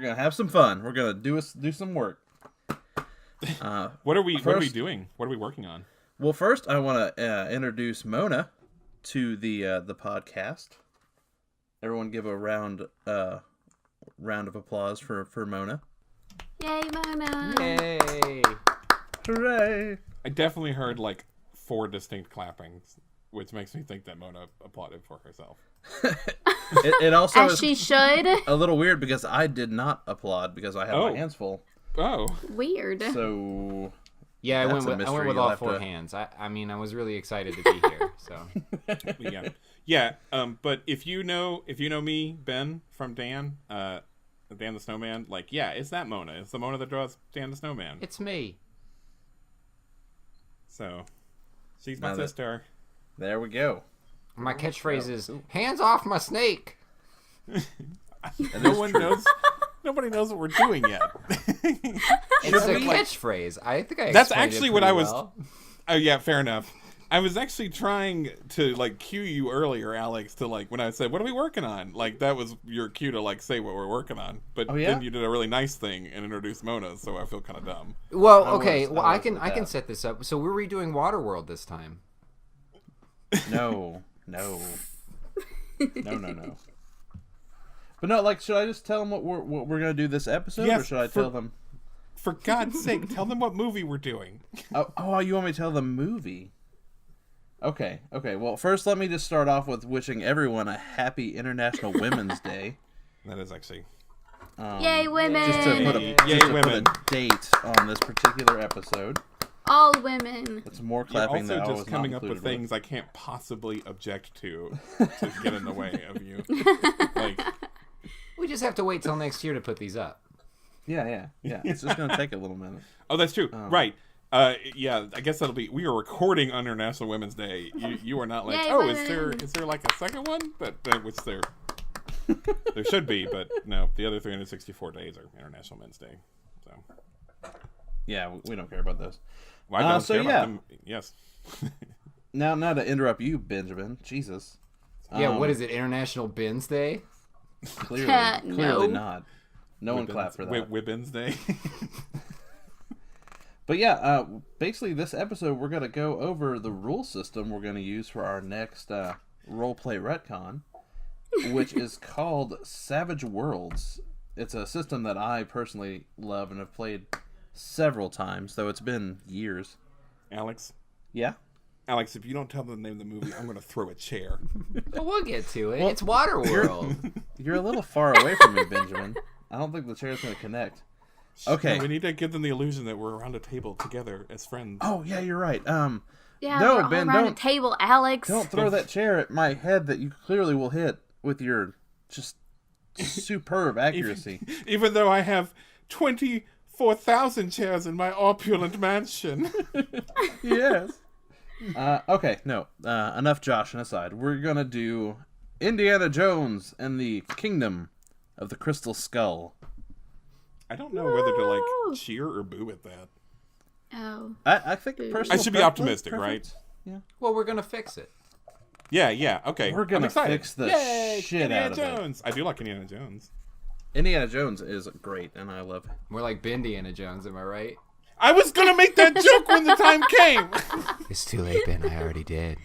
gonna have some fun. We're gonna do some work. What are we doing? What are we working on? Well, first I want to introduce Mona to the podcast. Everyone, give a round of applause for Mona. Yay, Mona! Yay! Hooray! I definitely heard like 4 distinct clappings, which makes me think that Mona applauded for herself. It also As is she should. a little weird because I did not applaud because I had my hands full. Oh. Weird. So Yeah, I went that's a with mystery. all You'll 4 have to- hands. I mean, I was really excited to be here. So Yeah. But if you know me, Ben from Dan the Snowman, like, yeah, it's that Mona. It's the Mona that draws Dan the Snowman. it's me. So, she's my Now that- sister. There we go. My catchphrase is "Hands off my snake." No one knows. Nobody knows what we're doing yet. It's a catchphrase. I think I. That's explained actually it what I pretty was. well. Oh yeah, fair enough. I was actually trying to like cue you earlier, Alex, to like when I said, "What are we working on?" Like that was your cue to like say what we're working on. But then you did a really nice thing and introduced Mona, so I feel kind of dumb. Well, I okay. was Well, I with can that. set this up. So we're redoing Waterworld this time. No. But no, like, should I just tell them what we're gonna do this episode, Yes, or should I tell them? For God's sake, tell them what movie we're doing. Oh, you want me to tell the movie? Okay. Well, first, let me just start off with wishing everyone a happy International Women's Day. That is actually. Yay, women! Just to put women. a date on this particular episode. All women. It's more You're clapping also than I was just coming not up with included things I can't possibly object to get in the way of you. Like, We just have to wait till next year to put these up. Yeah. It's just gonna take a little minute. oh, that's true. Right. Yeah, I guess that'll be. We are recording on International Women's Day. You are not like, Yay, oh, women. is there like a second one? But which there should be, but no. The other 364 days are International Men's Day. So Yeah, we don't care about those. well, I don't so care yeah. about them. Yes. Now to interrupt you, Benjamin. Jesus. Yeah. What is it? International Bins Day. Clearly No. not. No one clapped for that. Women's Day. But yeah, basically this episode we're going to go over the rule system we're going to use for our next Roleplay Retcon, which is called Savage Worlds. It's a system that I personally love and have played several times, though it's been years. Alex, Yeah? if you don't tell them the name of the movie, I'm going to throw a chair. But we'll get to it. It's Waterworld. You're a little far away from me, Benjamin. I don't think the chair's going to connect. Okay. No, we need to give them the illusion that we're around a table together as friends. Oh, yeah, you're right. Yeah, No, we're all Ben, around don't- a table, Alex. Don't throw that chair at my head that you clearly will hit with your just superb accuracy. Even though I have 24,000 chairs in my opulent mansion. Yes. Okay, no. Enough joshing aside. We're going to do Indiana Jones and the Kingdom of the Crystal Skull. I don't know whether to like cheer or boo at that. Oh. I think personal I should be optimistic, preference. Well, we're gonna fix it. Yeah, okay. We're gonna I'm excited. fix the Yay, shit Indiana out of it. Jones. I do like Indiana Jones. Indiana Jones is great, and I love it. We're like Indiana Jones, am I right? I was gonna make that joke when the time came. It's too late, Ben. I already did.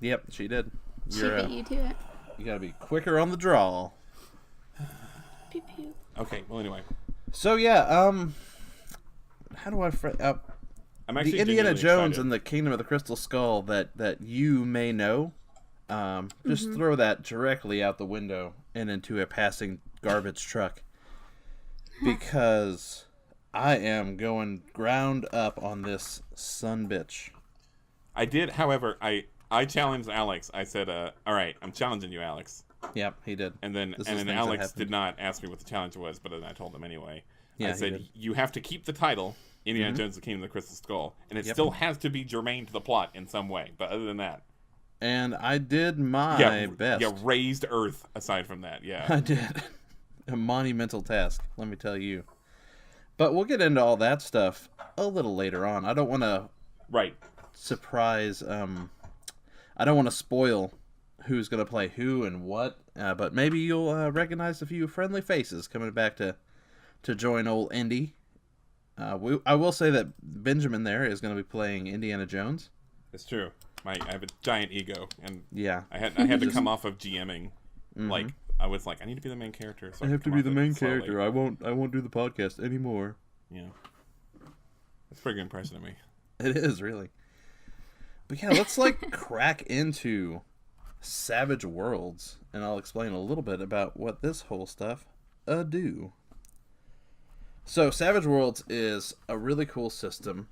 Yep, she did. She You're, beat you to it. you gotta be quicker on the draw. Pew pew. Okay, well anyway. So yeah, how do I I'm actually the Indiana genuinely Jones excited. and the Kingdom of the Crystal Skull that you may know, just throw that directly out the window and into a passing garbage truck, because I am going ground up on this sumbitch. I did, however, I challenged Alex. I said, all right, I'm challenging you, Alex. Yep, he did. And then This is and things then that Alex happen. did not ask me what the challenge was, but then I told him anyway. Yeah, I he said, did. you have to keep the title, Indiana Jones, the Kingdom of the Crystal Skull, and it still has to be germane to the plot in some way. But other than that, And I did my best. Yeah, raised Earth aside from that, yeah. I did. A monumental task, let me tell you. But we'll get into all that stuff a little later on. I don't want to Right. surprise, I don't want to spoil who's going to play who and what, but maybe you'll recognize a few friendly faces coming back to join old Indy. I will say that Benjamin there is going to be playing Indiana Jones. It's true. I have a giant ego, and yeah, I had to come off of GMing. Mm-hmm. Like I was like, I need to be the main character. So I have to be the main character. I won't do the podcast anymore. Yeah, that's a pretty good impression of me. It is really. But yeah, let's like crack into Savage Worlds, and I'll explain a little bit about what this whole stuff do. So Savage Worlds is a really cool system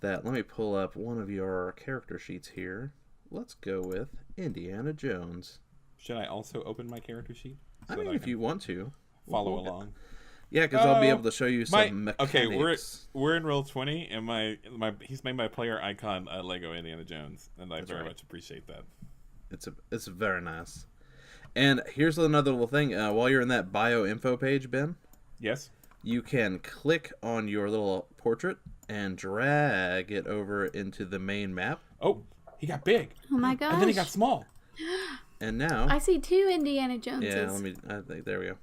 that, let me pull up one of your character sheets here. Let's go with Indiana Jones. Should I also open my character sheet? So I mean, if you want to. Follow along. Yeah, because I'll be able to show you some mechanics. Okay, we're in Roll20, and he's made my player icon Lego Indiana Jones, and I very much appreciate that. It's very nice. And here's another little thing. While you're in that bio info page, Ben. Yes. You can click on your little portrait and drag it over into the main map. Oh, he got big. Oh my gosh. And then he got small. And now I see 2 Indiana Joneses. Yeah, there we go.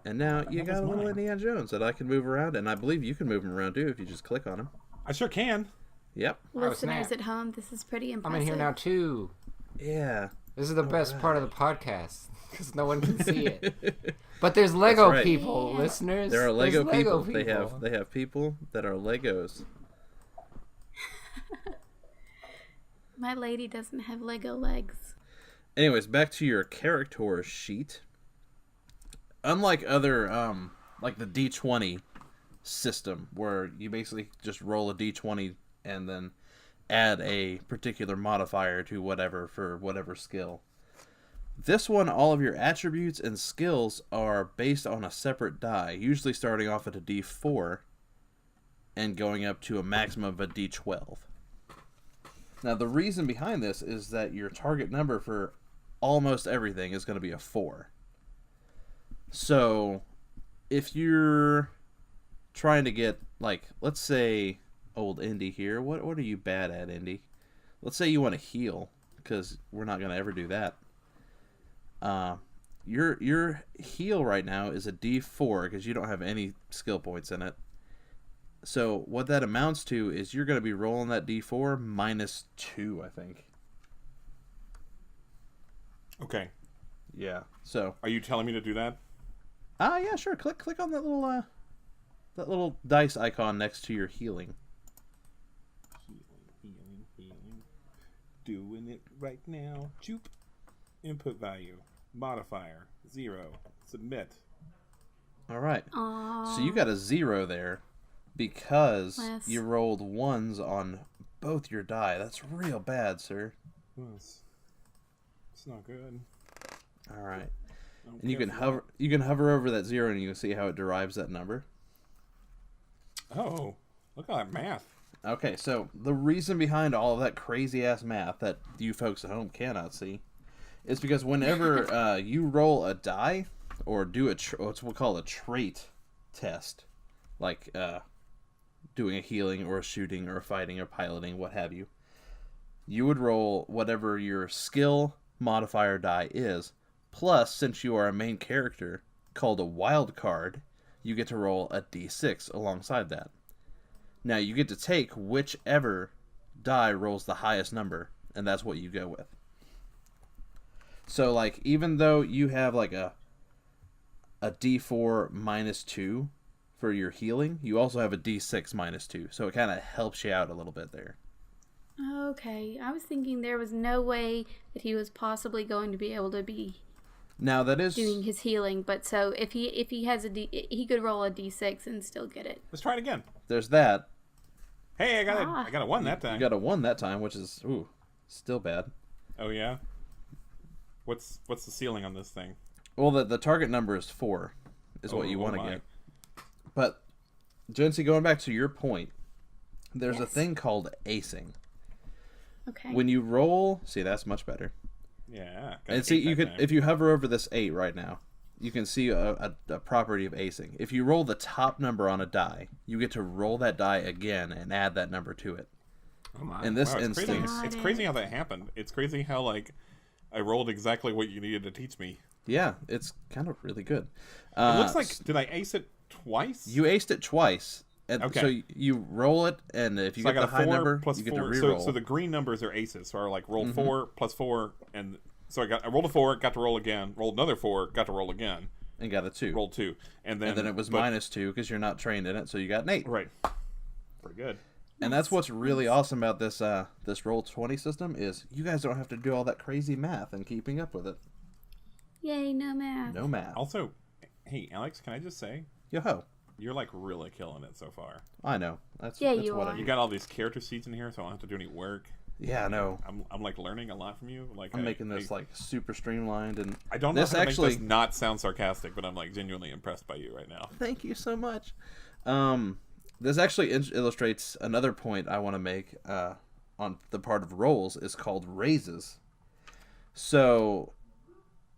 And now you got a little Indiana Jones that I can move around, and I believe you can move him around too if you just click on him. I sure can. Yep. Listeners at home, this is pretty impressive. I'm in here now too. Yeah. This is the best part of the podcast because no one can see it. But there's Lego people, listeners. There are Lego people. They have people that are Legos. My lady doesn't have Lego legs. Anyways, back to your character sheet. Unlike other, like the D20 system, where you basically just roll a D20 and then add a particular modifier to whatever for whatever skill. This one, all of your attributes and skills are based on a separate die, usually starting off at a D4 and going up to a maximum of a D12. Now, the reason behind this is that your target number for almost everything is going to be a 4. So, if you're trying to get, like, let's say, old Indy here. What are you bad at, Indy? Let's say you want to heal, because we're not going to ever do that. Your heal right now is a D4 because you don't have any skill points in it. So what that amounts to is you're going to be rolling that D4 minus 2, I think. Okay. Yeah. So are you telling me to do that? Yeah, sure. Click on that little dice icon next to your healing. Healing. Doing it right now. Choop. Input value. Modifier 0. Submit. All right. So you got a 0 there because you rolled 1s on both your die. That's real bad, sir. It's not good. All right. And you can hover over that 0 and you can see how it derives that number. Oh, look at that math. Okay, so the reason behind all of that crazy ass math that you folks at home cannot see is because whenever you roll a die or do what's we'll call a trait test, like doing a healing or a shooting or a fighting or piloting, what have you, you would roll whatever your skill modifier die is. Plus, since you are a main character called a wild card, you get to roll a d6 alongside that. Now, you get to take whichever die rolls the highest number, and that's what you go with. So, like, even though you have, like, a d4 minus 2 for your healing, you also have a d6 minus 2. So it kind of helps you out a little bit there. Okay. I was thinking there was no way that he was possibly going to be able to be now that is doing his healing, but so if he has he could roll a d6 and still get it. Let's try it again. There's that. Hey, I got a 1 that time. You got a 1 that time, which is still bad. Oh yeah. What's the ceiling on this thing? Well, the target number is 4, is what you want to get. But, Jonesy, going back to your point, there's a thing called acing. Okay. When you roll, see, that's much better. Yeah. And see, you can if you hover over this 8 right now, you can see a property of acing. If you roll the top number on a die, you get to roll that die again and add that number to it. Oh my! In this instance, it's crazy how that happened. It's crazy how like I rolled exactly what you needed to teach me. Yeah, it's kind of really good. It looks like, did I ace it twice? You aced it twice. And okay. So you roll it, and if you get the high number, you get to reroll. So the green numbers are aces. So I like rolled 4 plus 4, and so I rolled a 4, got to roll again. Rolled another 4, got to roll again. And got a 2. Rolled 2, and then it was -2 because you're not trained in it, so you got an 8. Right. Pretty good. And that's what's really awesome about this this Roll20 system is you guys don't have to do all that crazy math and keeping up with it. Yay, no math. No math. Also, hey Alex, can I just say, yo-ho, you're like really killing it so far. I know. That's you what are. You got all these character sheets in here, so I don't have to do any work. Yeah, I know. I'm like learning a lot from you. Like I'm making this like super streamlined, and I don't know how to make this not sound sarcastic, but I'm like genuinely impressed by you right now. Thank you so much. This actually illustrates another point I want to make on the part of rolls is called raises. So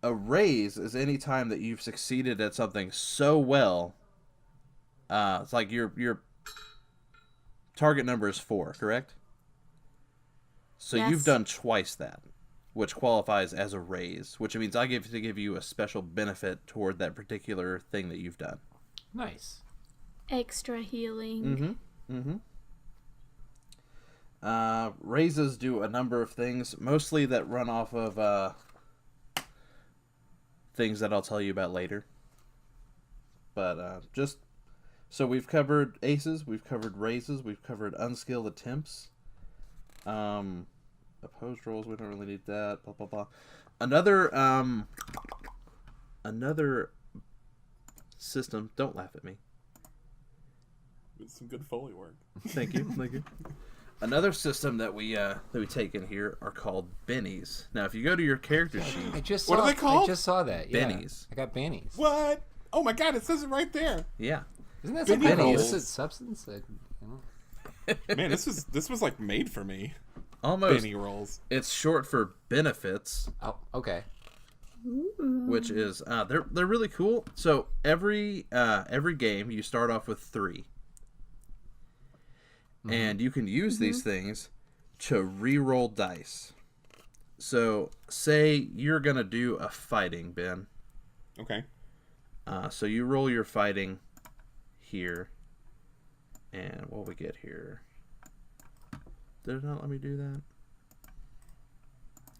a raise is any time that you've succeeded at something so well. It's like your target number is 4, correct? So yes. You've done twice that, which qualifies as a raise, which means I give you a special benefit toward that particular thing that you've done. Nice. Extra healing. Raises do a number of things, mostly that run off of things that I'll tell you about later. But just so we've covered aces, we've covered raises, we've covered unskilled attempts. Opposed rolls, we don't really need that. Blah blah blah. Another system. Don't laugh at me. It's some good Foley work. Thank you. Thank you. Another system that we take in here are called bennies. Now, if you go to your character sheet, what are they called? I just saw that. Yeah. Bennies. I got bennies. What? Oh my god! It says it right there. Yeah. Isn't that some kind of illicit substance? Man, this was like made for me. Almost. Benny rolls. It's short for benefits. Oh, okay. Which is they're really cool. So every game you start off with 3. And you can use these things to re-roll dice. So, say you're going to do a fighting, Ben. Okay. So you roll your fighting here. And what we get here? Did it not let me do that?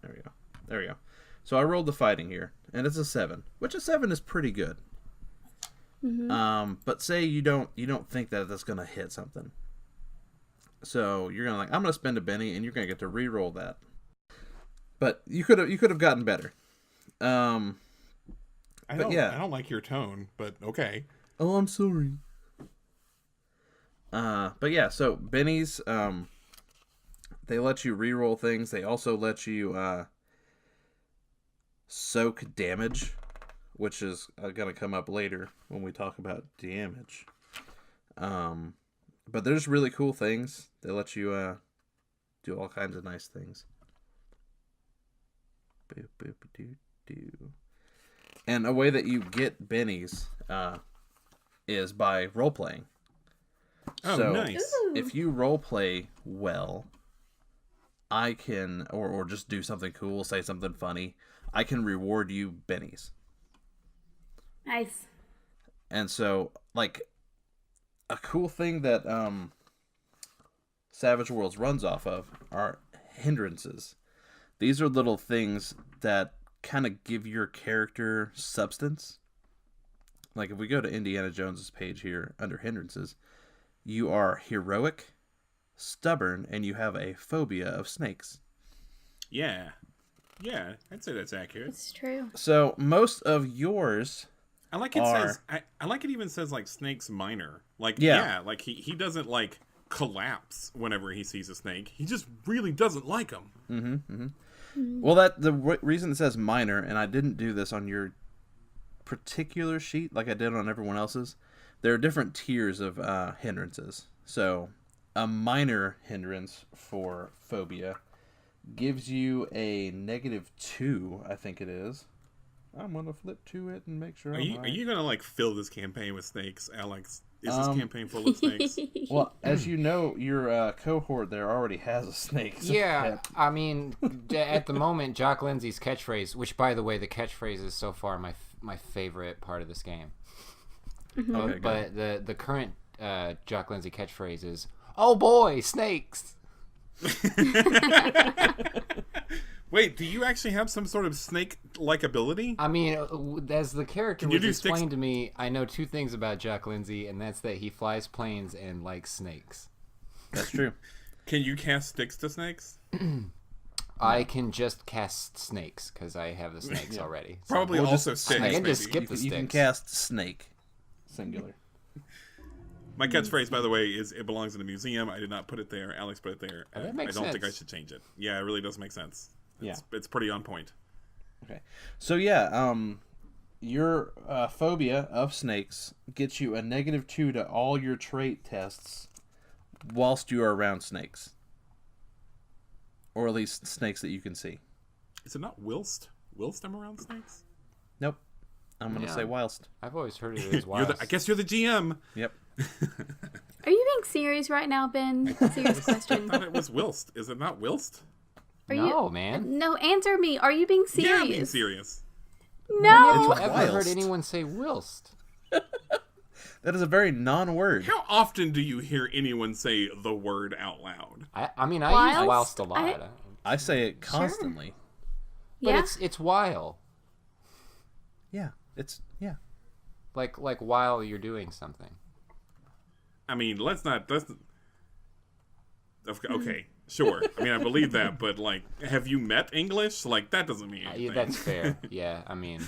There we go. There we go. So I rolled the fighting here. And it's a 7. Which a 7 is pretty good. But say you don't think that that's going to hit something. So you're gonna I'm gonna spend a Benny, and you're gonna get to re-roll that. But you could have gotten better. I don't like your tone, but okay. Oh, I'm sorry. But yeah, so bennies, they let you re-roll things. They also let you soak damage, which is gonna come up later when we talk about damage. But there's really cool things. They let you do all kinds of nice things. Boop, boop, doo, doo. And a way that you get bennies is by role-playing. Oh, so nice. If you role-play well, I can, or just do something cool, say something funny, I can reward you bennies. Nice. And so, like, a cool thing that Savage Worlds runs off of are hindrances. These are little things that kind of give your character substance. Like if we go to Indiana Jones's page here under hindrances, you are heroic, stubborn, and you have a phobia of snakes. Yeah, I'd say that's accurate. It's true. So most of yours. I like it says. I like it even says like snakes minor. Like like he doesn't like collapse whenever he sees a snake. He just really doesn't like them. Well, the reason it says minor, and I didn't do this on your particular sheet like I did on everyone else's. There are different tiers of hindrances. So a minor hindrance for phobia gives you a -2, I think it is. I'm gonna flip to it and make sure. Are you gonna like fill this campaign with snakes, Alex? Is this campaign full of snakes? Well, as you know, your cohort there already has a snake. So yeah, I mean, at the moment, Jock Lindsay's catchphrase, which, by the way, the catchphrase is so far my favorite part of this game. Okay, but the current Jock Lindsay catchphrase is, "Oh boy, snakes!" Wait, do you actually have some sort of snake-like ability? I mean, as the character was explained to me, I know two things about Jock Lindsay, and that's that he flies planes and likes snakes. That's true. Can you cast sticks to snakes? I can just cast snakes because I have the snakes already. So. Probably also sticks. I can just maybe. skip the sticks. You can cast snake, singular. My catchphrase, by the way, is "It belongs in a museum." I did not put it there. Alex put it there. That makes I don't sense. think I should change it. Yeah, it really does make sense. Yeah, it's pretty on point. Okay, so yeah, your phobia of snakes gets you a -2 to all your trait tests whilst you are around snakes, or at least snakes that you can see. Is it not whilst? Whilst I'm around snakes? Nope, I'm gonna say whilst. I've always heard it as whilst. I guess you're the GM. Yep. Are you being serious right now, Ben? Serious question. I thought it was whilst. Is it not whilst? Man. No, answer me. Are you being serious? Yeah, I'm being serious. No. It's I've never heard anyone say whilst. That is a very non-word. How often do you hear anyone say the word out loud? I mean, I use whilst a lot. I say it constantly. But Yeah. it's while. Yeah, yeah. Like while you're doing something. I mean, let's okay, sure. I mean, I believe that, but like, have you met English? Like, that doesn't mean anything. That's fair. Yeah, I mean,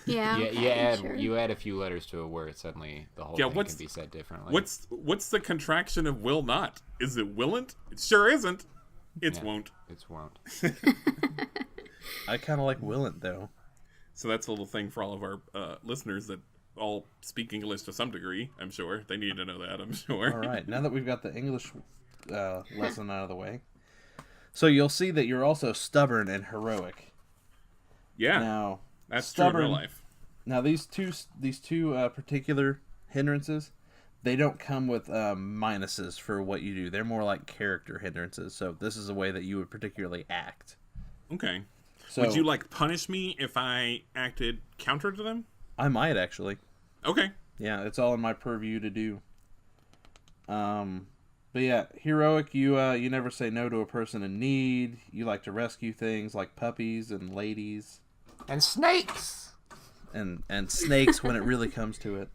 Yeah. you add a few letters to a word, suddenly the whole thing can be said differently. What's the contraction of will not? Is it willn't? It sure isn't. It won't. It won't. I kind of like willant though. So that's a little thing for all of our listeners that all speak English to some degree. I'm sure they need to know that. I'm sure. All right, now that we've got the English lesson out of the way, so you'll see that you're also stubborn and heroic. Yeah. Now that's stubborn, true in real life. Now these two particular hindrances, they don't come with minuses for what you do. They're more like character hindrances. So this is a way that you would particularly act. Okay. So, would you like punish me if I acted counter to them? I might actually. Okay. Yeah, it's all in my purview to do. But yeah, heroic. You never say no to a person in need. You like to rescue things like puppies and ladies and snakes. And snakes when it really comes to it.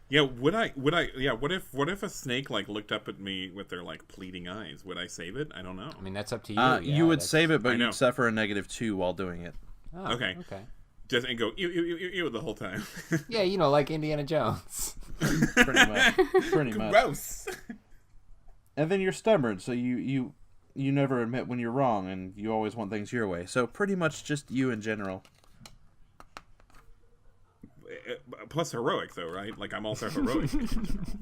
Yeah, would I yeah, what if a snake like looked up at me with their like pleading eyes? Would I save it? I don't know. I mean, that's up to you. You would save it, but you'd suffer a -2 while doing it. Oh, okay. Just and go ew the whole time. Yeah, like Indiana Jones. Pretty much. Gross. And then you're stubborn, so you never admit when you're wrong, and you always want things your way. So pretty much just you in general. Plus heroic, though, right? Like, I'm also heroic.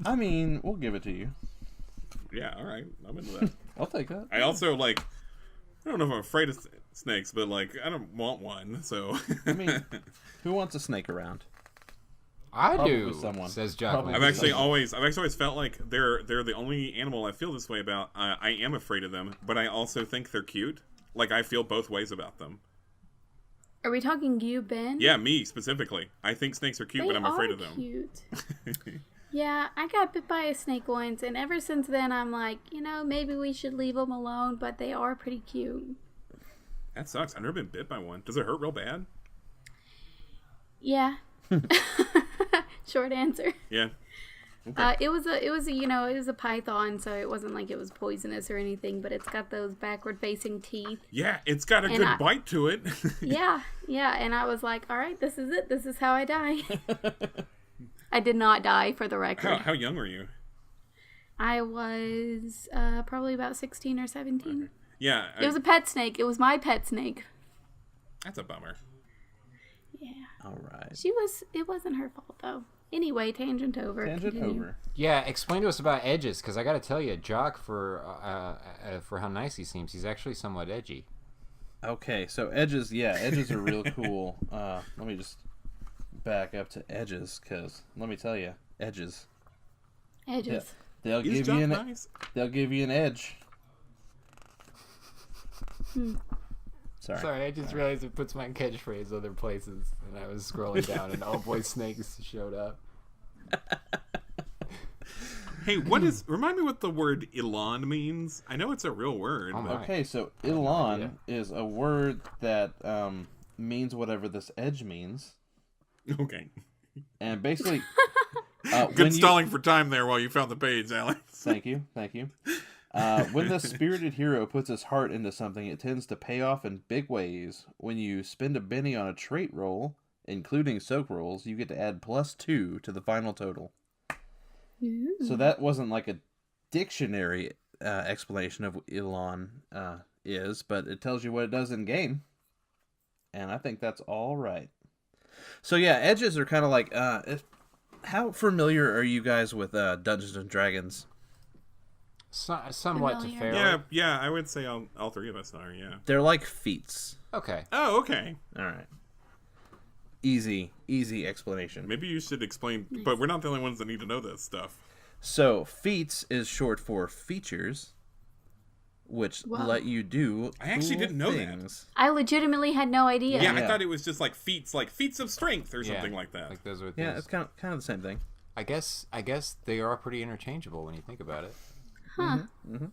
I mean, we'll give it to you. Yeah, all right. I'm into that. I'll take that. I also, like, I don't know if I'm afraid of snakes, but, like, I don't want one, so. I mean, who wants a snake around? I Probably do, someone. says Jock. I've actually always felt like they're the only animal I feel this way about. I am afraid of them, but I also think they're cute. Like, I feel both ways about them. Are we talking you, Ben? Yeah, me specifically. I think snakes are cute, but I'm afraid of them. Cute. Yeah, I got bit by a snake once, and ever since then I'm like, maybe we should leave them alone, but they are pretty cute. That sucks. I've never been bit by one. Does it hurt real bad? Yeah. Short answer. Yeah. Okay. It was a python, so it wasn't like it was poisonous or anything, but it's got those backward-facing teeth. Yeah, it's got a good bite to it. yeah, and I was like, all right, this is it. This is how I die. I did not die, for the record. How young were you? I was probably about 16 or 17. Okay. Yeah. It was a pet snake. It was my pet snake. That's a bummer. Yeah. All right. It wasn't her fault, though. Anyway, tangent over. Continue. Yeah, explain to us about edges, because I got to tell you, Jock, for how nice he seems, he's actually somewhat edgy. Okay, so edges are real cool. Let me just back up to edges, because let me tell you, edges. Edges. They'll give you They'll give you an edge. Sorry, I just realized it puts my catchphrase other places, and I was scrolling down, and oh boy, snakes showed up. Hey, remind me what the word Elon means? I know it's a real word. Okay, so Elon is a word that means whatever this edge means. Okay. And basically... Good stalling for time there while you found the page, Alex. Thank you. When the spirited hero puts his heart into something, it tends to pay off in big ways. When you spend a Benny on a trait roll, including soak rolls, you get to add +2 to the final total. Ooh. So that wasn't like a dictionary explanation of what Elon is, but it tells you what it does in game. And I think that's all right. So yeah, edges are kind of like... how familiar are you guys with Dungeons and Dragons? Somewhat to fairly. Yeah, I would say all three of us are, yeah. They're like feats. Okay. Oh, okay. All right. Easy explanation. Maybe you should explain, but we're not the only ones that need to know this stuff. So, feats is short for features, which let you do I actually didn't know that. I legitimately had no idea. Yeah, I thought it was just like feats of strength or something like that. Like those are it's kind of the same thing. I guess they are pretty interchangeable when you think about it. Huh. Mm-hmm.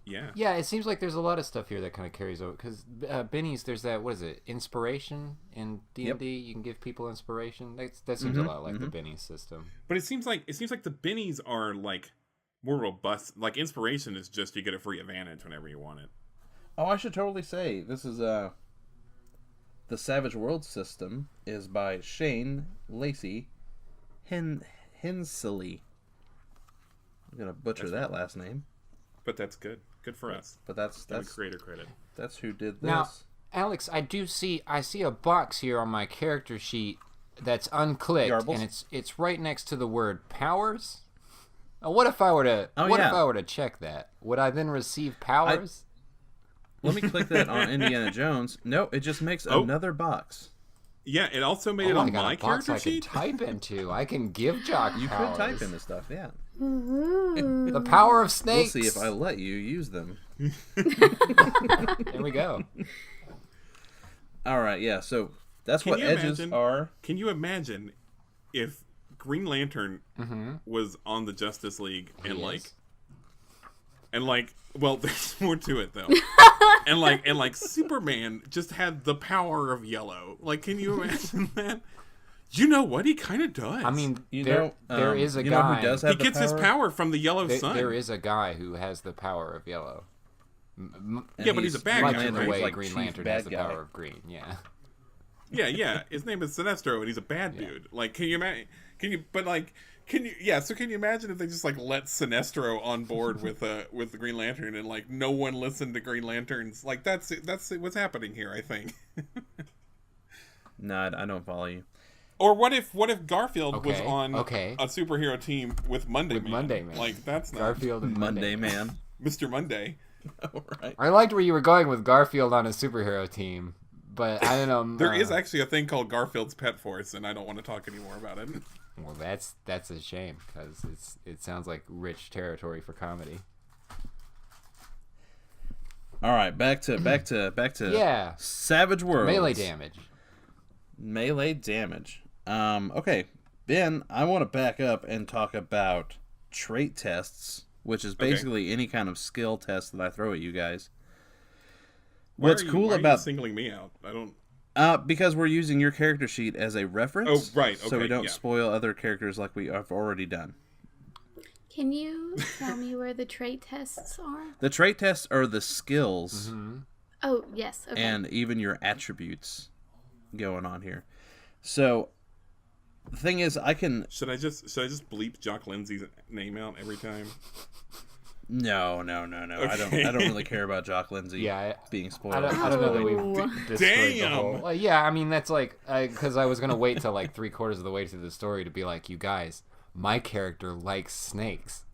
Yeah. Yeah, it seems like there's a lot of stuff here that kind of carries over. Because bennies, there's that, what is it, inspiration in D&D? Yep. You can give people inspiration. That seems a lot like the bennies system. But it seems like the bennies are like more robust. Like inspiration is just you get a free advantage whenever you want it. Oh, I should totally say this is the Savage Worlds system is by Shane Lacey Hensley. I'm gonna butcher that last name, but that's good. Good for us. But that's creator credit. That's who did this. Now, Alex, I see a box here on my character sheet that's unclicked, Yarbles? And it's right next to the word powers. What if I were to check that? Would I then receive powers? Let me click that on Indiana Jones. No, it just makes another box. Yeah, it also made it on my character sheet. I can type into. I can give Jock powers. You could type into stuff, yeah. The power of snakes. We'll see if I let you use them. There we go. All right, yeah. So that's what edges are. Can you imagine if Green Lantern was on the Justice League and well, there's more to it though. and Superman just had the power of yellow. Like, can you imagine that? You know what? He kind of does. I mean, there is a guy who does have he gets his power from the yellow sun. There is a guy who has the power of yellow. Yeah, but he's a bad guy. In the way like Green Lantern has the power of green. Yeah. Yeah. His name is Sinestro, and he's a bad dude. Like, can you imagine? So can you imagine if they just like let Sinestro on board with the Green Lantern and like no one listened to Green Lanterns? Like that's what's happening here, I think. No, I don't follow you. Or what if Garfield was on a superhero team with Monday Man? Like that's not Garfield and Monday Man, Mr. Monday. All right. I liked where you were going with Garfield on a superhero team, but I don't know. There is actually a thing called Garfield's Pet Force, and I don't want to talk anymore about it. Well, that's a shame because it sounds like rich territory for comedy. All right, back to Savage Worlds. Melee damage. Okay, Ben, I want to back up and talk about trait tests, which is basically any kind of skill test that I throw at you guys. Why are you singling me out? I don't. Because we're using your character sheet as a reference. Oh, right. Okay, so we don't spoil other characters like we have already done. Can you tell me where the trait tests are? The trait tests are the skills. Mm-hmm. Oh, yes. Okay. And even your attributes going on here. So the thing is, I can. Should I just bleep Jock Lindsay's name out every time? No. Okay. I don't really care about Jock Lindsay being spoiled. I don't know that we've destroyed the whole... I mean, that's like... Because I was going to wait till like 3/4 of the way through the story to be like, you guys, my character likes snakes.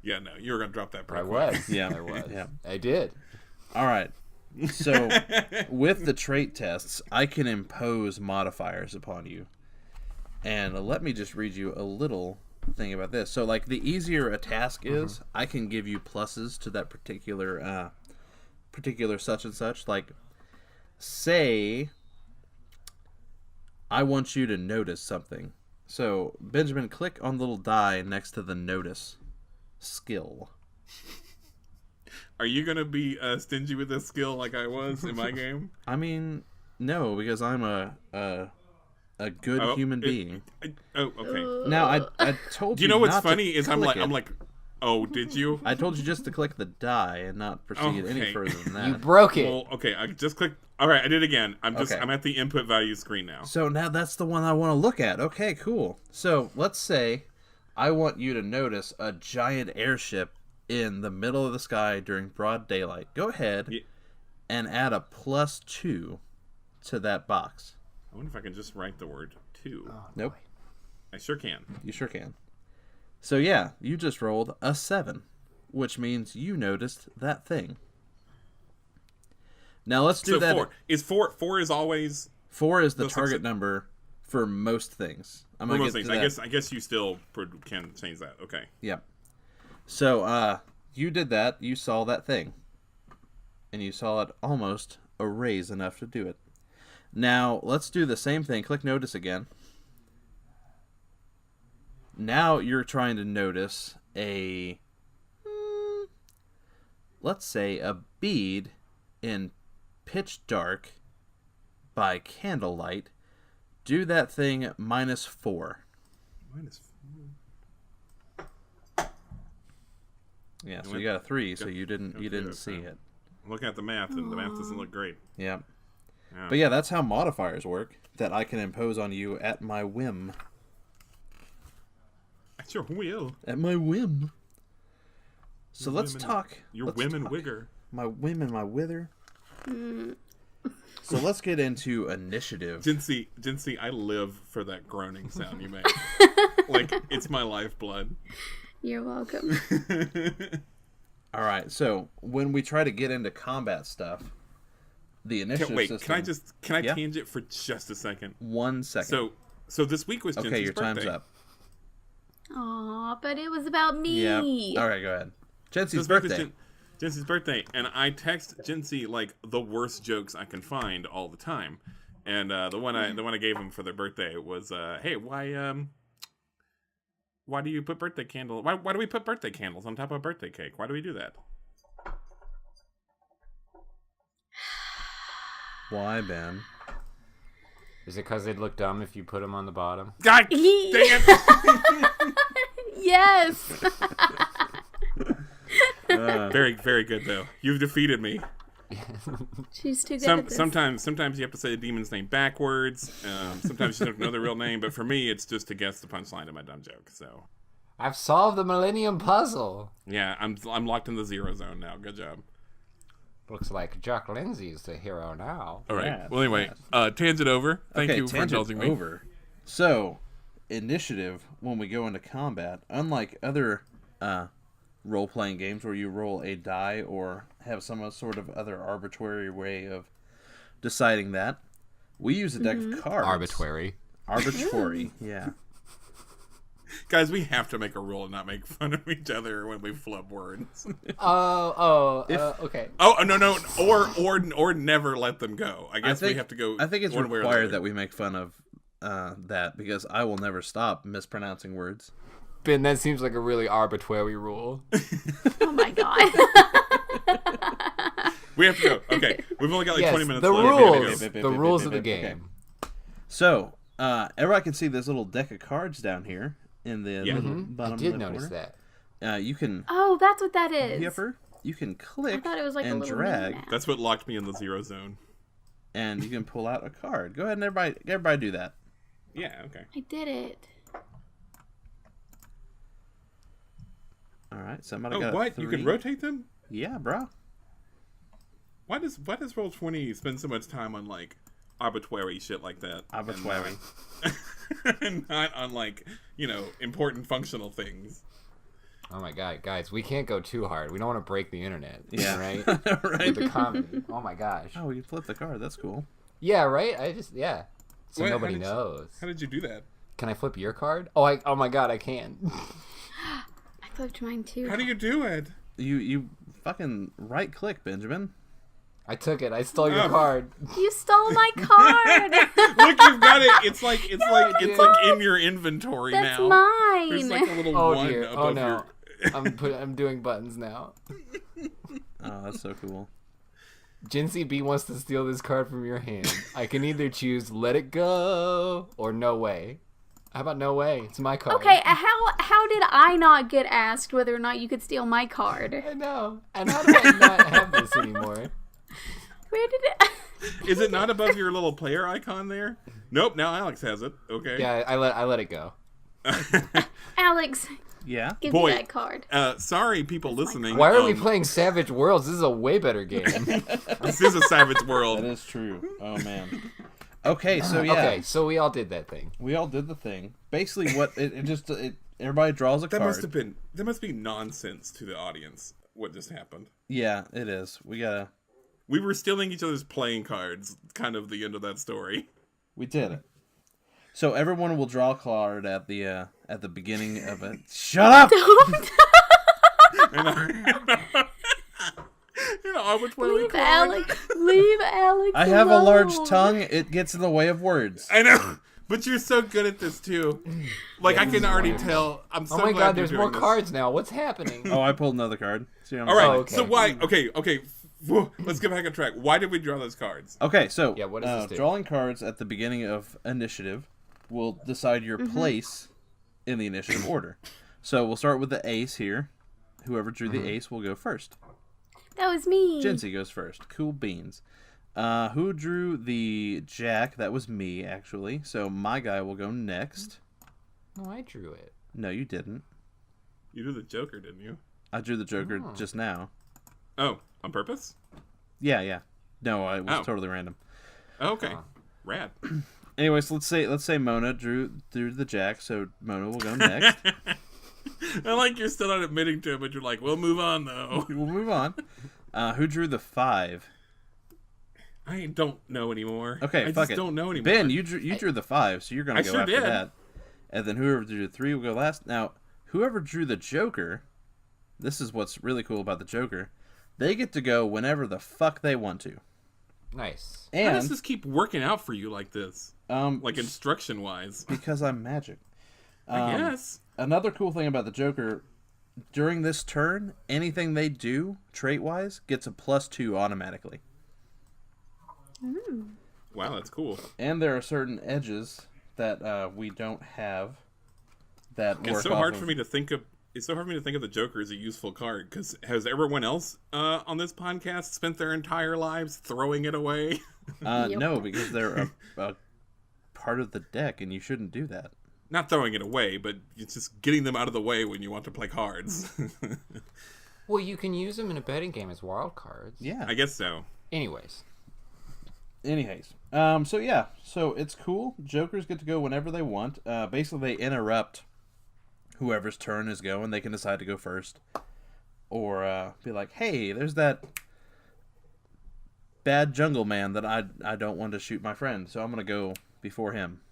Yeah, no, you were going to drop that. I was. Yeah. I was. Yeah. I did. All right. So with the trait tests, I can impose modifiers upon you. And let me just read you a little thing about this. So, like, the easier a task is, I can give you pluses to that particular such and such. Like, say, I want you to notice something. So, Benjamin, click on the little die next to the notice skill. Are you going to be stingy with this skill like I was in my game? I mean, no, because I'm a good human being. Okay. Now, I told you. Do you know what's not funny to is I'm like, oh, did you? I told you just to click the die and not proceed any further than that. You broke it. Well, okay, I just clicked. All right, I did it again. I'm at the input value screen now. So now that's the one I want to look at. Okay, cool. So let's say I want you to notice a giant airship in the middle of the sky during broad daylight. Go ahead and add a +2 to that box. I wonder if I can just write the word 2. Oh, nope. I sure can. You sure can. So yeah, you just rolled a 7, which means you noticed that thing. Now let's do that. 4 is 4 is always 4 is the target number for most things. For most things. I guess you still can change that. Okay. Yep. So you did that. You saw that thing, and you saw it almost erase enough to do it. Now let's do the same thing. Click notice again. Now you're trying to notice let's say a bead in pitch dark by candlelight. Do that thing -4. -4. Yeah, so you got a 3, so you didn't see it. I'm looking at the math, and the math doesn't look great. Yeah. But yeah, that's how modifiers work, that I can impose on you at my whim. At your will. At my whim. So let's talk. Your whim and wigger. My whim and my wither. So let's get into initiative. Jinsey, I live for that groaning sound you make. Like, it's my lifeblood. You're welcome. All right, so when we try to get into combat stuff, the initiative system... Can I tangent for just a second? 1 second. So this week was Jinsey's birthday. Okay, your time's up. Aw, but it was about me. Yeah. All right, go ahead. Jinsey's birthday. Jinsey's birthday, and I text Jinsey like the worst jokes I can find all the time, and the one I gave him for their birthday was, "Hey, why do you put birthday candles? Why do we put birthday candles on top of birthday cake? Why do we do that?" Why, Ben? Is it because they'd look dumb if you put them on the bottom? God dang it! Yes. Very, very good though. You've defeated me. She's too good at this. Sometimes you have to say the demon's name backwards. Sometimes you don't know the real name. But for me, it's just to guess the punchline of my dumb joke. So I've solved the Millennium Puzzle. Yeah, I'm locked in the 0 zone now. Good job. Looks like Jock Lindsay's the hero now. All right. Yeah, well, anyway, tangent over. Thank you for indulging me. Over. So, initiative when we go into combat, unlike other role-playing games where you roll a die or have some sort of other arbitrary way of deciding that, we use a deck of cards. Arbitrary, yeah. Guys, we have to make a rule and not make fun of each other when we flub words. Okay. Oh, no, or never let them go. I guess we have to go. I think it's required that we make fun of that, because I will never stop mispronouncing words. Ben, that seems like a really arbitrary rule. Oh my god. We have to go. Okay, we've only got 20 minutes the left. The rules of the game. Okay. So, everybody can see this little deck of cards down here in the little bottom left corner. I did notice that. You can... Oh, that's what that is. Yepper. You can click I thought it was like and a little drag. mini-map. That's what locked me in the 0 zone. And you can pull out a card. Go ahead and everybody do that. Yeah, okay. I did it. All right, somebody got what? 3. You can rotate them? Yeah, bro. Why does Roll20 spend so much time on like arbitrary shit like that? Arbitrary. And not on like, important functional things. Oh my god, guys, we can't go too hard. We don't want to break the internet. Yeah. Right? Right. With the comedy. Oh my gosh. Oh, we can flip the card. That's cool. Yeah, right? So What? nobody knows. How did you do that? Can I flip your card? Oh my god, I can. I flipped mine too. How do you do it? You fucking right click, Benjamin. I took it. I stole your card. You stole my card. Look, you've got it. It's like in your inventory That's now. mine. There's like a little Oh one dear. above Oh no. your... I'm doing buttons now. Oh, that's so cool. Jinsey B wants to steal this card from your hand. I can either choose let it go or no way. How about no way? It's my card. Okay, how did I not get asked whether or not you could steal my card? I know. And how do I not have this anymore? Where did it... Is it not above your little player icon there? Nope, now Alex has it. Okay. Yeah, I let it go. Alex, Yeah. give me that card. Sorry, people listening. Why are we playing Savage Worlds? This is a way better game. This is a Savage World. That is true. Oh man. Okay, so yeah. Okay, so we all did that thing. We all did the thing. Basically, what everybody draws a card. That must be nonsense to the audience. What just happened? Yeah, it is. We were stealing each other's playing cards. Kind of the end of that story. We did it. So everyone will draw a card at the beginning of it. Shut up! I would play Leave Alex. Leave Alex. I have a large alone. tongue. It gets in the way of words. I know, but you're so good at this too. Like I can already tell. I'm so Oh my glad god, you're there's doing more this. cards now. What's happening? Oh, I pulled another card. See what I'm All right. saying? okay. So why? Okay. Let's get back on track. Why did we draw those cards? Okay, so Yeah, what does this do? drawing cards at the beginning of initiative will decide your place in the initiative order. So we'll start with the ace here. Whoever drew the ace will go first. That was me. Jinsey goes first. Cool beans. Who drew the jack? That was me, actually. So my guy will go next. No, I drew it. No, you didn't. You drew the Joker, didn't you? I drew the Joker just now. Oh, on purpose? Yeah. No, it was totally random. Oh, okay. Rad. Anyways, let's say Mona drew the jack, so Mona will go next. I like you're still not admitting to it, but you're like, we'll move on though. We'll move on. Who drew the 5? I don't know anymore. Okay, I fuck just it. don't know anymore. Ben, you drew the 5, so you're gonna go sure after did. that. And then whoever drew the 3 will go last. Now, whoever drew the Joker, this is what's really cool about the Joker. They get to go whenever the fuck they want to. Nice. How And does this keep working out for you like this? Like instruction wise? because I'm magic. I guess. Another cool thing about the Joker, during this turn, anything they do, trait-wise, gets a +2 automatically. Wow, that's cool. And there are certain edges that we don't have that work It's so off hard of... for me to think of. It's so hard for me to think of the Joker as a useful card, because has everyone else on this podcast spent their entire lives throwing it away? Yep. No, because they're a part of the deck, and you shouldn't do that. Not throwing it away, but it's just getting them out of the way when you want to play cards. Well, you can use them in a betting game as wild cards. Yeah. I guess so. Anyways. So it's cool. Jokers get to go whenever they want. Basically, they interrupt whoever's turn is going. They can decide to go first. Or be like, hey, there's that bad jungle man that I don't want to shoot my friend, so I'm going to go before him.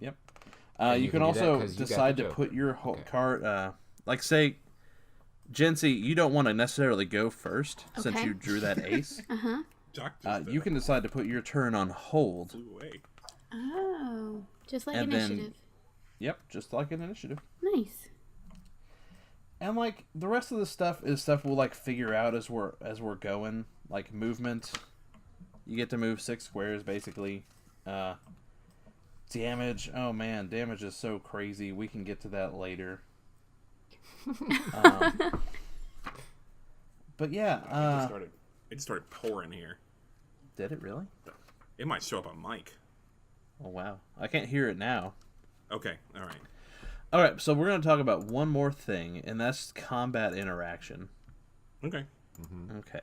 Yep. You can also decide to put your card... like, say... Jinsey, you don't want to necessarily go first since you drew that ace. You can decide to put your turn on hold. Flew away. Oh, just like And initiative. then, yep, just like an initiative. Nice. And like the rest of the stuff is stuff we'll like figure out as we're going. Like movement, you get to move 6 squares basically. Damage, oh man, damage is so crazy. We can get to that later. But yeah, it just started pouring here. did it really? It might show up on mic. Oh wow, I can't hear it now. Okay, all right. All right, so we're going to talk about one more thing, and that's combat interaction. Okay. Okay.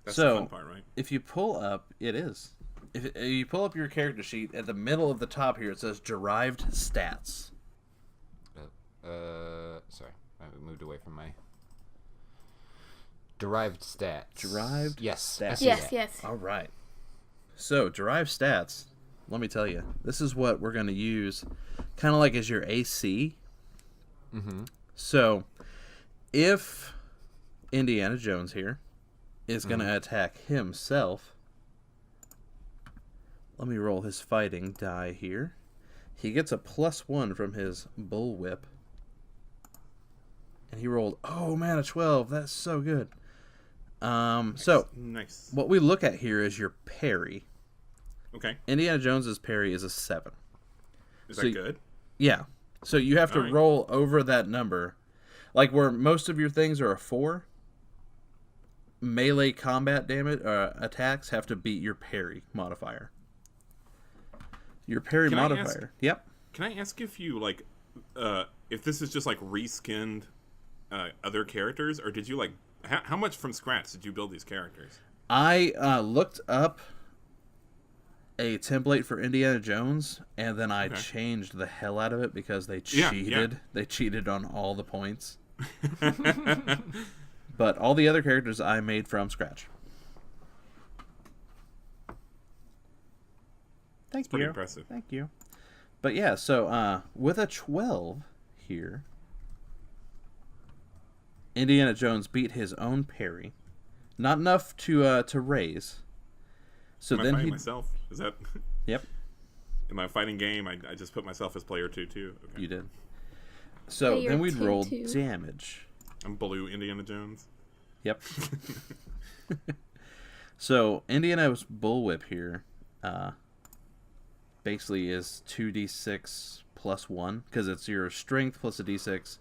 That's so the fun part, right? if you pull up, it is. If you pull up your character sheet, at the middle of the top here, it says derived stats. Sorry, I moved away from my derived stats. Derived yes, stats. I see Yes, that. yes. All right. So derived stats let me tell you, this is what we're going to use kind of like as your AC. Mm-hmm. So, if Indiana Jones here is going to attack himself, let me roll his fighting die here. He gets a +1 from his bullwhip. And he rolled, oh man, a 12. That's so good. So, nice. What we look at here is your parry. Okay. Indiana Jones's parry is a 7. Is that good? Yeah. So you have to roll over that number. Like where most of your things are a 4, melee combat damage attacks have to beat your parry modifier. Your parry modifier. Yep. Can I ask if you like if this is just like reskinned other characters, or did you like how much from scratch did you build these characters? I looked up a template for Indiana Jones, and then I changed the hell out of it because they cheated. Yeah. They cheated on all the points. But all the other characters I made from scratch. Thank you. Pretty impressive. Thank you. But yeah, so with a 12 here, Indiana Jones beat his own parry. Not enough to raise. So Am then I fighting myself? Is that? Yep. In my fighting game, I just put myself as player 2 too. Okay. You did. So player then we'd roll 2. damage. I'm Blue Indiana Jones. Yep. So Indiana's bullwhip here, basically is 2d6 plus 1 because it's your strength plus a d6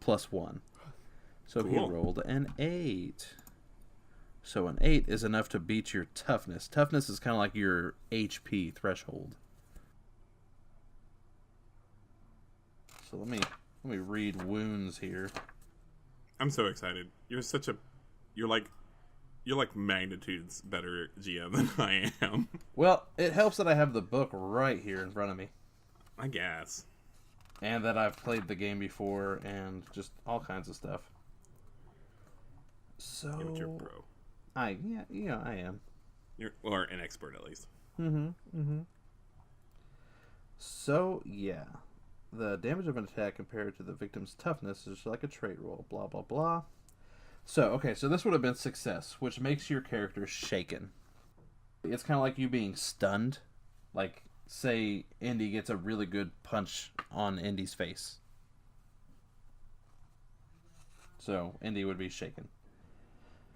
plus 1. So he rolled an 8. So an 8 is enough to beat your toughness. Toughness is kind of like your HP threshold. So let me read wounds here. I'm so excited. You're like magnitudes better GM than I am. Well, it helps that I have the book right here in front of me. I guess. And that I've played the game before and just all kinds of stuff. So Yeah, but you're a pro. I am. You're or an expert at least. So yeah. The damage of an attack compared to the victim's toughness is like a trait roll, blah blah blah. So this would have been success, which makes your character shaken. It's kind of like you being stunned. Like, say Indy gets a really good punch on Indy's face. So Indy would be shaken.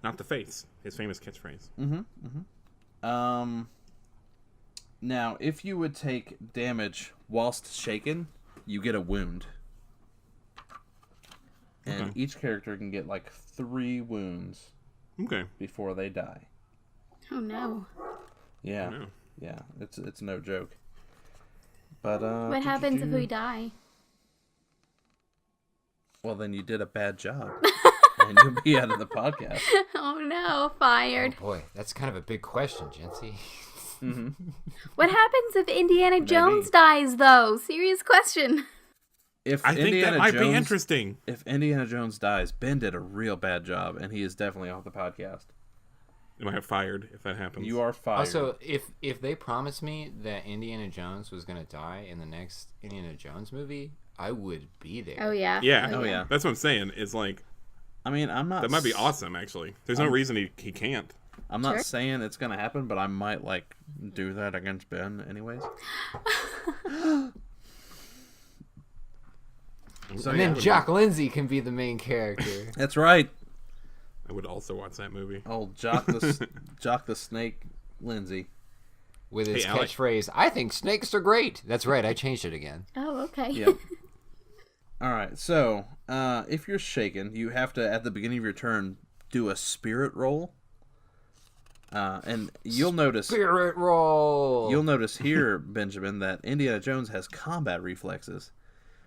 Not the face. His famous catchphrase. Now, if you would take damage whilst shaken, you get a wound. And each character can get like 3 wounds. Before they die. Oh no. Yeah. Oh, no. Yeah. It's no joke. But what happens if we die? Well, then you did a bad job. And you'll be out of the podcast. Oh no, fired. Oh boy, that's kind of a big question, Jency. What happens if Indiana Jones dies, though? Serious question. I think that might be interesting. If Indiana Jones dies, Ben did a real bad job, and he is definitely off the podcast. Am I fired if that happens? You are fired. Also, if they promised me that Indiana Jones was going to die in the next Indiana Jones movie, I would be there. Oh, yeah. Yeah. Oh, yeah. That's what I'm saying. It's like... I mean, I'm not... That might be awesome, actually. There's no reason he can't. I'm not saying it's going to happen, but I might, like, do that against Ben anyways. So and then Jock Lindsay can be the main character. That's right. I would also watch that movie. Old Jock the Snake Lindsay. With his catchphrase, I think snakes are great. That's right, I changed it again. Oh, okay. Yep. All right, so if you're shaken, you have to, at the beginning of your turn, do a spirit roll. And you'll notice... Spirit roll! You'll notice here, Benjamin, that Indiana Jones has combat reflexes.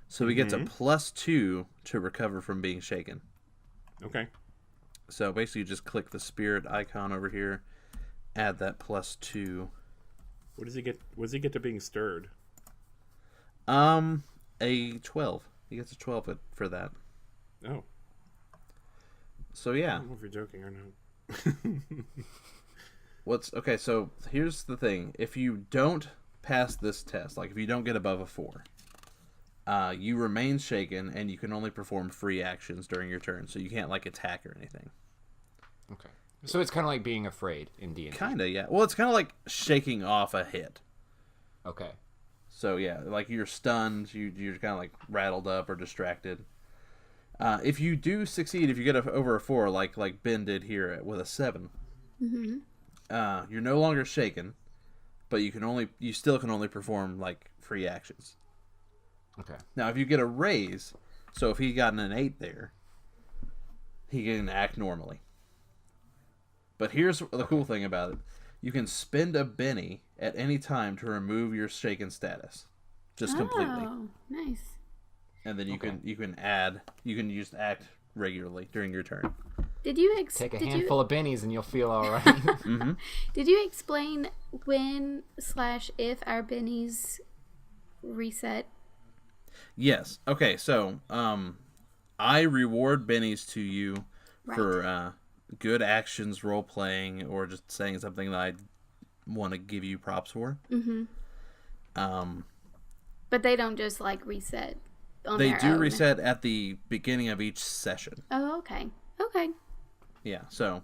So he gets a +2 to recover from being shaken. Okay. So basically you just click the spirit icon over here, add that +2. What does he get? What does he get to being stirred? A 12. He gets a 12 for that. Oh. So yeah. I don't know if you're joking or not. Okay, so here's the thing. If you don't pass this test, like if you don't get above a 4, you remain shaken, and you can only perform free actions during your turn, so you can't like attack or anything. Okay. So it's kind of like being afraid in D&D. Kind of, yeah. Well, it's kind of like shaking off a hit. Okay. So yeah, like you're stunned, you're kind of like rattled up or distracted. If you do succeed, if you get over a 4, like Ben did here with a 7, you're no longer shaken, but you still can only perform like free actions. Okay. Now, if you get a raise, so if he gotten an 8 there, he can act normally. But here's the cool thing about it. You can spend a Benny at any time to remove your shaken status. Just completely. Oh, nice. And then you can just act regularly during your turn. Did you take a handful of bennies and you'll feel all right? Did you explain when/if our bennies reset? Yes. Okay, so I reward bennies to you for good actions, role playing, or just saying something that I want to give you props for. But they don't just like reset on they their do own. Reset at the beginning of each session. Oh, okay. Okay. Yeah, so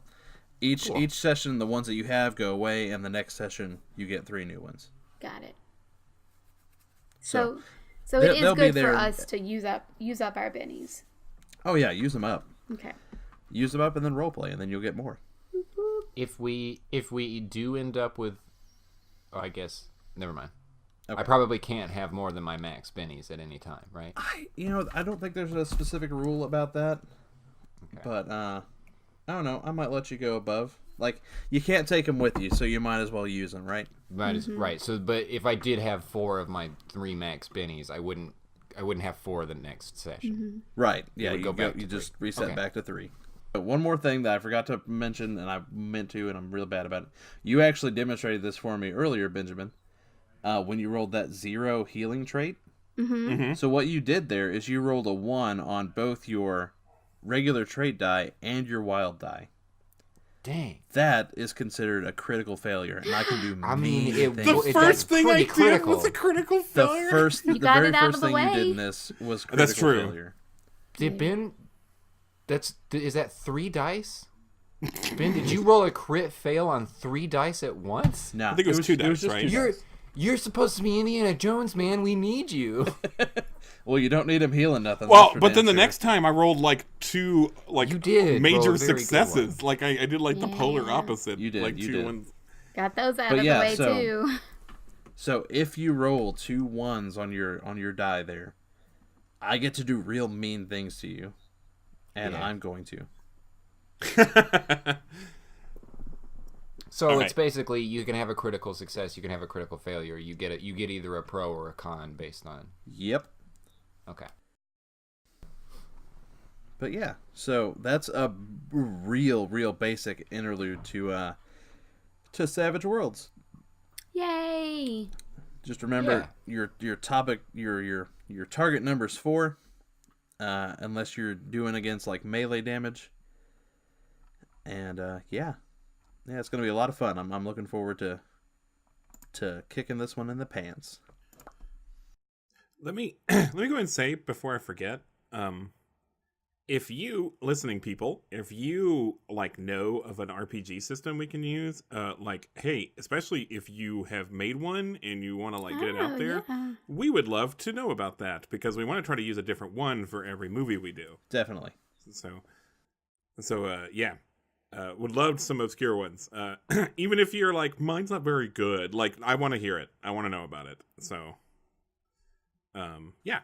each session, the ones that you have go away, and the next session you get 3 new ones. Got it. So it is good for us to use up our bennies. Oh yeah, use them up. Okay. Use them up and then roleplay, and then you'll get more. If we do end up with, I guess never mind. Okay. I probably can't have more than my max bennies at any time, right? I don't think there's a specific rule about that. Okay. But I don't know. I might let you go above. Like, you can't take them with you, so you might as well use them, right? Right. So, but if I did have 4 of my 3 max bennies, I wouldn't have 4 the next session. Right. Yeah. You just reset back to 3. But one more thing that I forgot to mention, and I meant to, and I'm real bad about it. You actually demonstrated this for me earlier, Benjamin, when you rolled that 0 healing trait. So what you did there is you rolled a 1 on both your regular trait die and your wild die. Dang. That is considered a critical failure, and I can do things. The first thing I did was a critical failure. The very first thing you did in this was critical failure. Did Ben... Is that 3 dice? Ben, did you roll a crit fail on 3 dice at once? No, I think it was 2 dice, right? You're supposed to be Indiana Jones, man. We need you. Well, you don't need him healing nothing. Well, but then the next time I rolled like 2 you did major successes. Like I did like the polar opposite. You did. Like you 2 did. ones. Got those out of the way too. So if you roll 2 1s on your die there, I get to do real mean things to you, and I'm going to. So it's basically you can have a critical success, you can have a critical failure. You get either a pro or a con based on. Yep. Okay. But yeah, so that's a real basic interlude to Savage Worlds. Yay! Just remember your topic, your target number's 4, unless you're doing against like melee damage. And yeah, it's gonna be a lot of fun. I'm looking forward to kicking this one in the pants. Let me go ahead and say before I forget, if you listening people, if you like know of an RPG system we can use, like hey, especially if you have made one and you want to like get it out there, we would love to know about that because we want to try to use a different one for every movie we do. Definitely. So yeah. Would love some obscure ones. Even if you're like, mine's not very good. Like, I want to hear it. I want to know about it. So, yeah.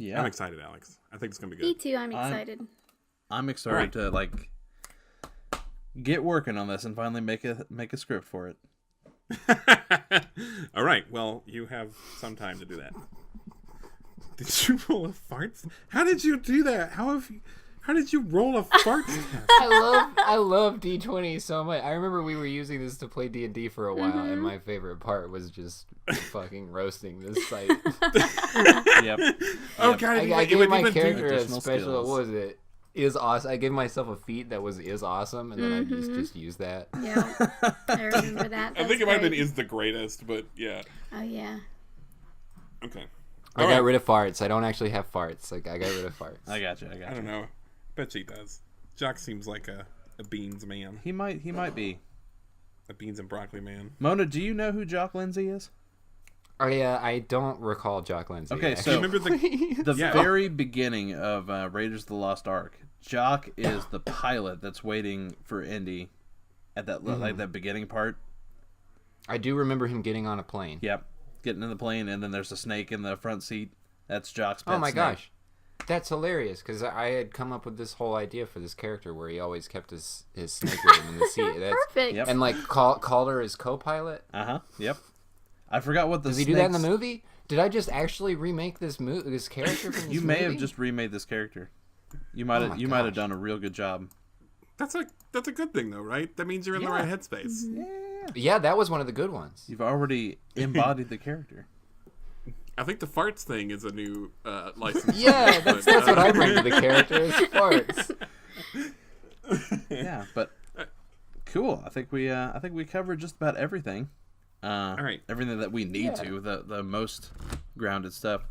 I'm excited, Alex. I think it's gonna be good. Me too. I'm excited. I'm excited to like get working on this and finally make a script for it. All right. Well, you have some time to do that. Did you roll a fart? How did you do that? How did you roll a fart? I love D20 so much. I remember we were using this to play D&D for a while, and my favorite part was just fucking roasting this site. Yep. Oh god! I gave my character a special. What was it? is awesome. I gave myself a feat that was is awesome, and then I just used that. Yeah, I remember that. I think it might have been is the greatest, but yeah. Oh yeah. Okay. I got rid of farts. I don't actually have farts. Like I got rid of farts. I got you. I don't know. Bet she does. Jock seems like a beans man. He might be. A beans and broccoli man. Mona, do you know who Jock Lindsay is? Oh yeah, I don't recall Jock Lindsay. Okay, so you remember the very beginning of Raiders of the Lost Ark. Jock is the pilot that's waiting for Indy at that like that beginning part. I do remember him getting on a plane. Yep, getting in the plane, and then there's a snake in the front seat. That's Jock's pet Oh my snake. gosh, that's hilarious! Because I had come up with this whole idea for this character where he always kept his snake with him in the seat. That's perfect. Yep. And like called her his co-pilot. Yep. I forgot what the. Does he do that in the movie? Did I just actually remake this character from this You may movie? have just remade this character. You might have done a real good job. That's a good thing though, right? That means you're in the right headspace. Yeah, that was one of the good ones. You've already embodied the character. I think the farts thing is a new license. Yeah, that's what I bring to the character is farts. Yeah, but cool. I think we covered just about everything. All right, everything that we need to the most grounded stuff.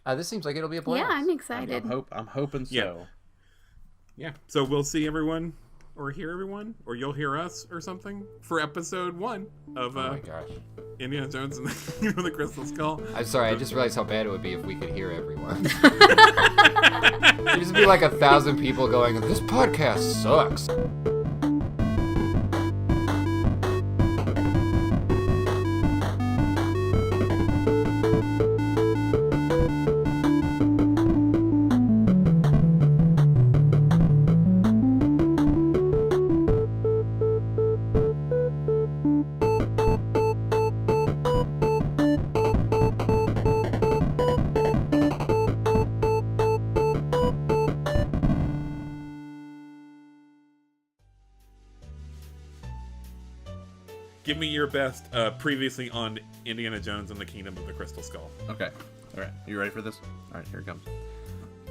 This seems like it'll be a blast. Yeah, I'm excited. I'm hoping so. Yeah. So we'll see everyone, or hear everyone, or you'll hear us, or something for episode 1 of oh my gosh, Indiana Jones and the Crystal Skull. I'm sorry, I just realized how bad it would be if we could hear everyone. There'd just be like 1,000 people going, "This podcast sucks." Give me your best previously on Indiana Jones and the Kingdom of the Crystal Skull. Okay. All right. You ready for this? All right, here it comes.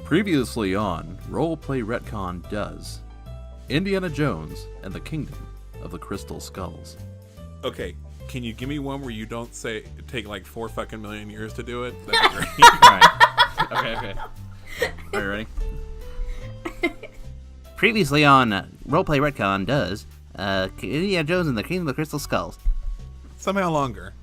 Previously on Roleplay Retcon does Indiana Jones and the Kingdom of the Crystal Skulls. Okay, can you give me one where you don't take like 4 fucking million years to do it? That'd be great. All right. Okay. Are you ready? Previously on Roleplay Retcon does Indiana Jones and the Kingdom of the Crystal Skulls. Somehow longer.